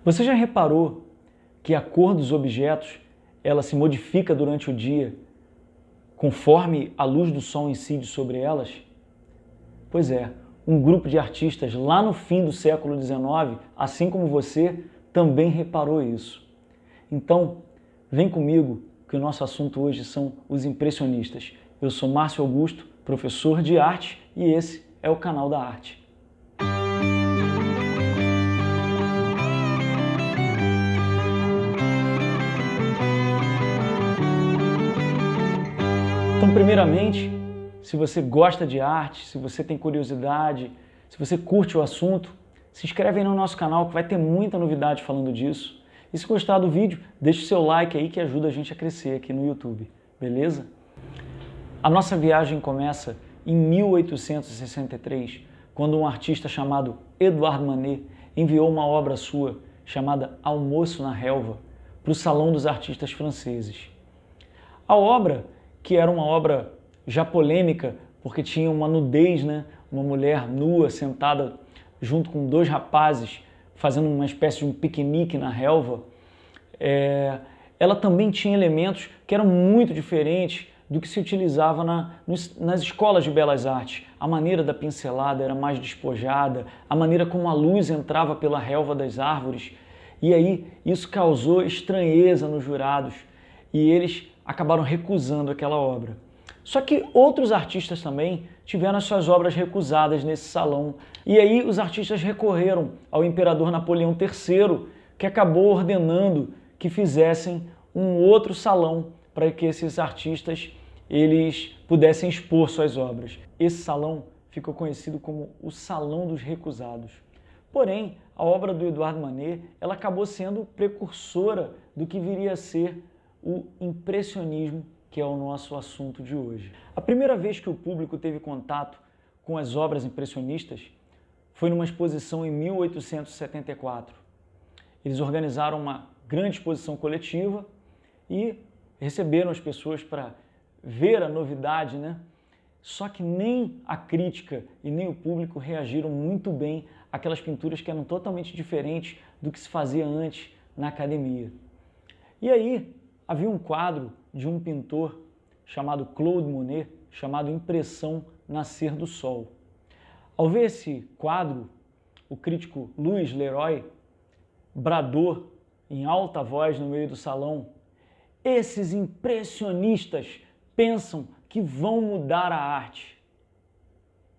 Você já reparou que a cor dos objetos ela se modifica durante o dia conforme a luz do sol incide sobre elas? Pois é, um grupo de artistas lá no fim do século XIX, assim como você, também reparou isso. Então, vem comigo que o nosso assunto hoje são os impressionistas. Eu sou Márcio Augusto, professor de arte, e esse é o canal da arte. Então, primeiramente, se você gosta de arte, se você tem curiosidade, se você curte o assunto, se inscreve aí no nosso canal que vai ter muita novidade falando disso. E se gostar do vídeo, deixa o seu like aí que ajuda a gente a crescer aqui no YouTube, beleza? A nossa viagem começa em 1863, quando um artista chamado Edouard Manet enviou uma obra sua chamada Almoço na Relva para o Salão dos Artistas Franceses. A obra, que era uma obra já polêmica, porque tinha uma nudez, né? Uma mulher nua sentada junto com dois rapazes fazendo uma espécie de um piquenique na relva, ela também tinha elementos que eram muito diferentes do que se utilizava nas escolas de belas artes. A maneira da pincelada era mais despojada, a maneira como a luz entrava pela relva das árvores, e aí isso causou estranheza nos jurados, e eles acabaram recusando aquela obra. Só que outros artistas também tiveram as suas obras recusadas nesse salão. E aí os artistas recorreram ao imperador Napoleão III, que acabou ordenando que fizessem um outro salão para que esses artistas eles pudessem expor suas obras. Esse salão ficou conhecido como o Salão dos Recusados. Porém, a obra do Edouard Manet ela acabou sendo precursora do que viria a ser o impressionismo, que é o nosso assunto de hoje. A primeira vez que o público teve contato com as obras impressionistas foi numa exposição em 1874. Eles organizaram uma grande exposição coletiva e receberam as pessoas para ver a novidade, né? Só que nem a crítica e nem o público reagiram muito bem àquelas pinturas que eram totalmente diferentes do que se fazia antes na academia. E aí, havia um quadro de um pintor chamado Claude Monet, chamado Impressão Nascer do Sol. Ao ver esse quadro, o crítico Louis Leroy bradou em alta voz no meio do salão: "Esses impressionistas pensam que vão mudar a arte."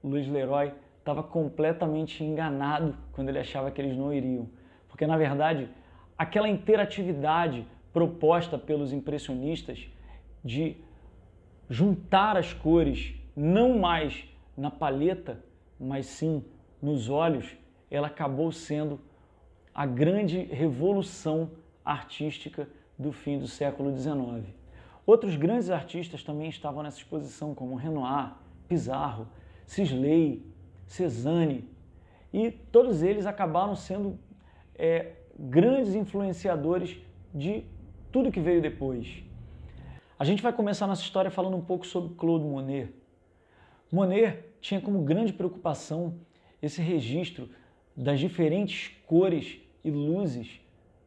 Louis Leroy estava completamente enganado quando ele achava que eles não iriam, porque na verdade aquela interatividade proposta pelos impressionistas de juntar as cores não mais na palheta, mas sim nos olhos, ela acabou sendo a grande revolução artística do fim do século XIX. Outros grandes artistas também estavam nessa exposição, como Renoir, Pissarro, Sisley, Cézanne, e todos eles acabaram sendo grandes influenciadores de tudo que veio depois. A gente vai começar nossa história falando um pouco sobre Claude Monet. Monet tinha como grande preocupação esse registro das diferentes cores e luzes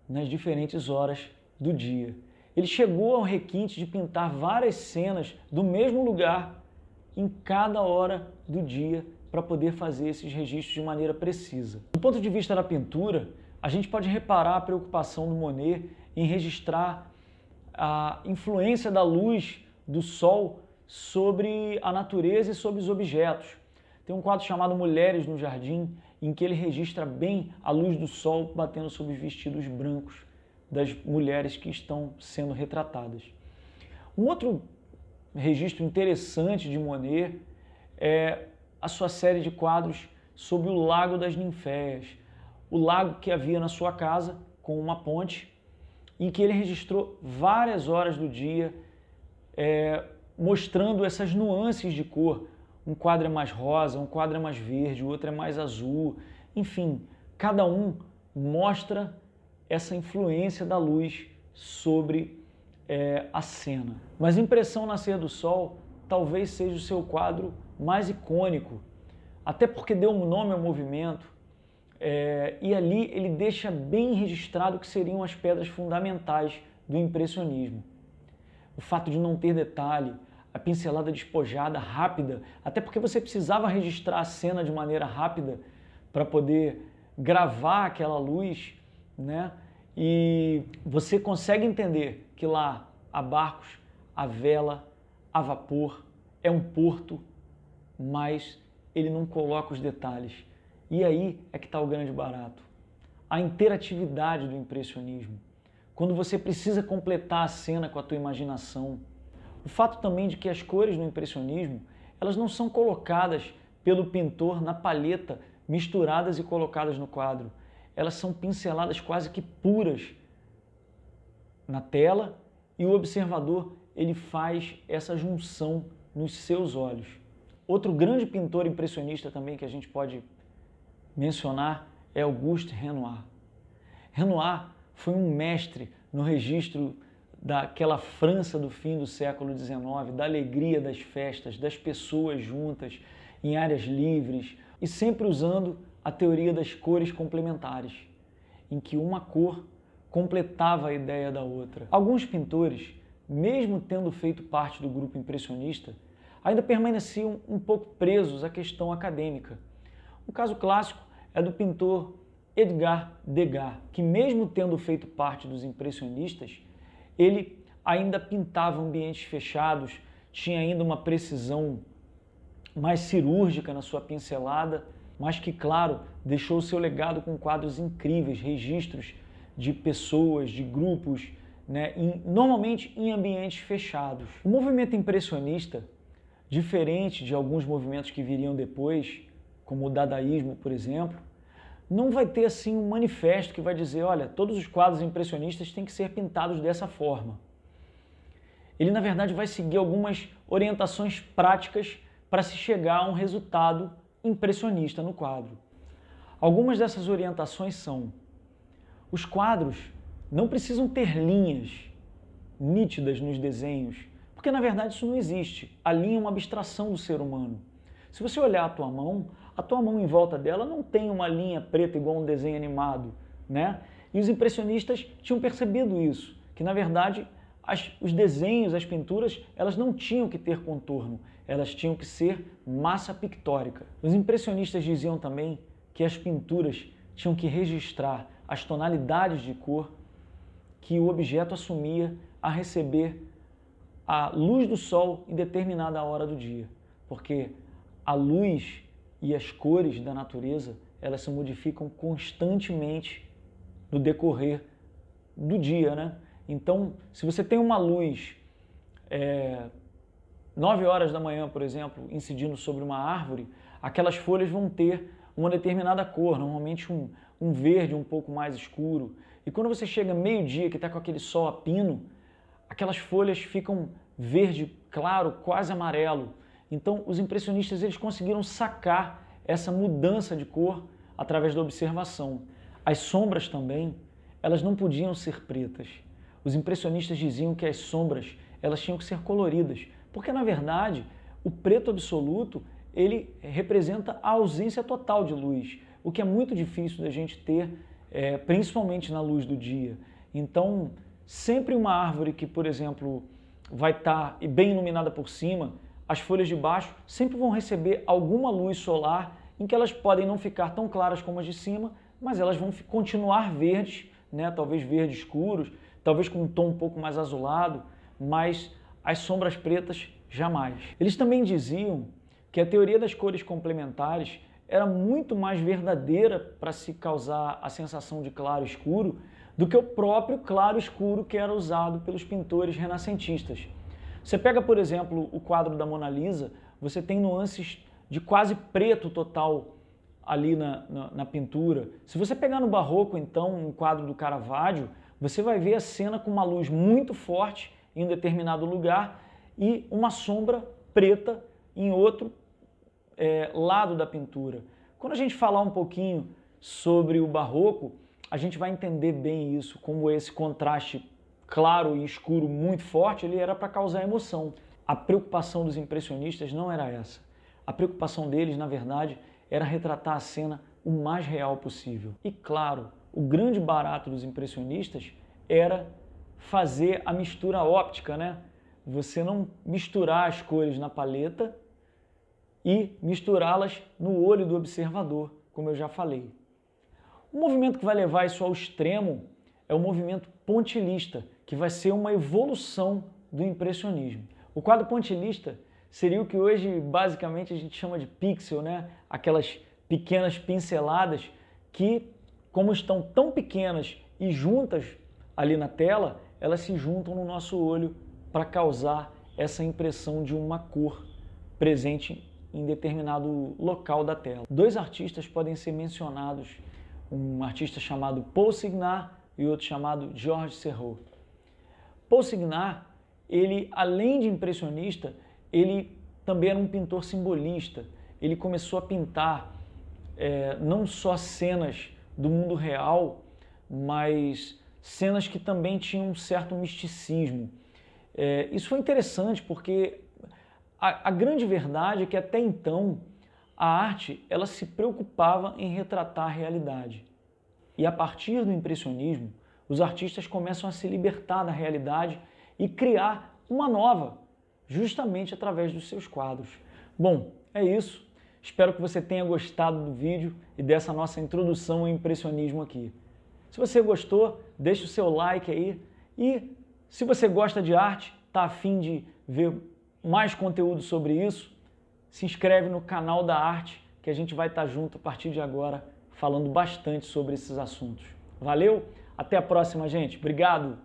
nas diferentes horas do dia. Ele chegou ao requinte de pintar várias cenas do mesmo lugar em cada hora do dia para poder fazer esses registros de maneira precisa. Do ponto de vista da pintura, a gente pode reparar a preocupação do Monet em registrar a influência da luz do sol sobre a natureza e sobre os objetos. Tem um quadro chamado Mulheres no Jardim, em que ele registra bem a luz do sol batendo sobre os vestidos brancos das mulheres que estão sendo retratadas. Um outro registro interessante de Monet é a sua série de quadros sobre o Lago das Ninféias, o lago que havia na sua casa com uma ponte, em que ele registrou várias horas do dia, mostrando essas nuances de cor. Um quadro é mais rosa, um quadro é mais verde, o outro é mais azul. Enfim, cada um mostra essa influência da luz sobre a cena. Mas Impressão Nascer do Sol talvez seja o seu quadro mais icônico, até porque deu um nome ao movimento. E ali ele deixa bem registrado o que seriam as pedras fundamentais do impressionismo. O fato de não ter detalhe, a pincelada despojada, rápida, até porque você precisava registrar a cena de maneira rápida para poder gravar aquela luz, né? E você consegue entender que lá há barcos, há vela, há vapor, é um porto, mas ele não coloca os detalhes. E aí é que está o grande barato. A interatividade do impressionismo. Quando você precisa completar a cena com a tua imaginação. O fato também de que as cores do impressionismo, elas não são colocadas pelo pintor na palheta, misturadas e colocadas no quadro. Elas são pinceladas quase que puras na tela e o observador ele faz essa junção nos seus olhos. Outro grande pintor impressionista também que a gente pode mencionar é Auguste Renoir. Renoir foi um mestre no registro daquela França do fim do século XIX, da alegria das festas, das pessoas juntas, em áreas livres, e sempre usando a teoria das cores complementares, em que uma cor completava a ideia da outra. Alguns pintores, mesmo tendo feito parte do grupo impressionista, ainda permaneciam um pouco presos à questão acadêmica. Um caso clássico é do pintor Edgar Degas, que mesmo tendo feito parte dos impressionistas, ele ainda pintava ambientes fechados, tinha ainda uma precisão mais cirúrgica na sua pincelada, mas que, claro, deixou o seu legado com quadros incríveis, registros de pessoas, de grupos, né, normalmente em ambientes fechados. O movimento impressionista, diferente de alguns movimentos que viriam depois, como o dadaísmo, por exemplo, não vai ter assim um manifesto que vai dizer, olha, todos os quadros impressionistas têm que ser pintados dessa forma. Ele, na verdade, vai seguir algumas orientações práticas para se chegar a um resultado impressionista no quadro. Algumas dessas orientações são: os quadros não precisam ter linhas nítidas nos desenhos, porque na verdade isso não existe. A linha é uma abstração do ser humano. Se você olhar a tua mão em volta dela não tem uma linha preta igual um desenho animado, né? E os impressionistas tinham percebido isso, que na verdade os desenhos, as pinturas, elas não tinham que ter contorno, elas tinham que ser massa pictórica. Os impressionistas diziam também que as pinturas tinham que registrar as tonalidades de cor que o objeto assumia a receber a luz do sol em determinada hora do dia, porque a luz e as cores da natureza, elas se modificam constantemente no decorrer do dia, né? Então, se você tem uma luz 9 horas da manhã, por exemplo, incidindo sobre uma árvore, aquelas folhas vão ter uma determinada cor, normalmente um verde um pouco mais escuro. E quando você chega meio-dia, que está com aquele sol a pino, aquelas folhas ficam verde claro, quase amarelo. Então, os impressionistas eles conseguiram sacar essa mudança de cor através da observação. As sombras também, elas não podiam ser pretas. Os impressionistas diziam que as sombras elas tinham que ser coloridas, porque na verdade o preto absoluto ele representa a ausência total de luz, o que é muito difícil da gente ter, principalmente na luz do dia. Então, sempre uma árvore que, por exemplo, vai estar bem iluminada por cima, as folhas de baixo sempre vão receber alguma luz solar em que elas podem não ficar tão claras como as de cima, mas elas vão continuar verdes, né? Talvez verdes escuros, talvez com um tom um pouco mais azulado, mas as sombras pretas jamais. Eles também diziam que a teoria das cores complementares era muito mais verdadeira para se causar a sensação de claro e escuro do que o próprio claro e escuro que era usado pelos pintores renascentistas. Você pega, por exemplo, o quadro da Mona Lisa, você tem nuances de quase preto total ali na pintura. Se você pegar no Barroco, então, um quadro do Caravaggio, você vai ver a cena com uma luz muito forte em um determinado lugar e uma sombra preta em outro lado da pintura. Quando a gente falar um pouquinho sobre o Barroco, a gente vai entender bem isso, como esse contraste claro e escuro muito forte, ele era para causar emoção. A preocupação dos impressionistas não era essa. A preocupação deles, na verdade, era retratar a cena o mais real possível. E claro, o grande barato dos impressionistas era fazer a mistura óptica, né? Você não misturar as cores na paleta e misturá-las no olho do observador, como eu já falei. O movimento que vai levar isso ao extremo é o movimento pontilhista, que vai ser uma evolução do impressionismo. O quadro pontilhista seria o que hoje basicamente a gente chama de pixel, né? Aquelas pequenas pinceladas que, como estão tão pequenas e juntas ali na tela, elas se juntam no nosso olho para causar essa impressão de uma cor presente em determinado local da tela. Dois artistas podem ser mencionados, um artista chamado Paul Signac e outro chamado Georges Seurat. Paul Signac, ele, além de impressionista, ele também era um pintor simbolista. Ele começou a pintar não só cenas do mundo real, mas cenas que também tinham um certo misticismo. Isso foi interessante porque a grande verdade é que até então a arte ela se preocupava em retratar a realidade. E a partir do impressionismo, os artistas começam a se libertar da realidade e criar uma nova, justamente através dos seus quadros. Bom, é isso. Espero que você tenha gostado do vídeo e dessa nossa introdução ao impressionismo aqui. Se você gostou, deixe o seu like aí. E se você gosta de arte, está a fim de ver mais conteúdo sobre isso, se inscreve no canal da Arte, que a gente vai estar junto a partir de agora, falando bastante sobre esses assuntos. Valeu? Até a próxima, gente. Obrigado!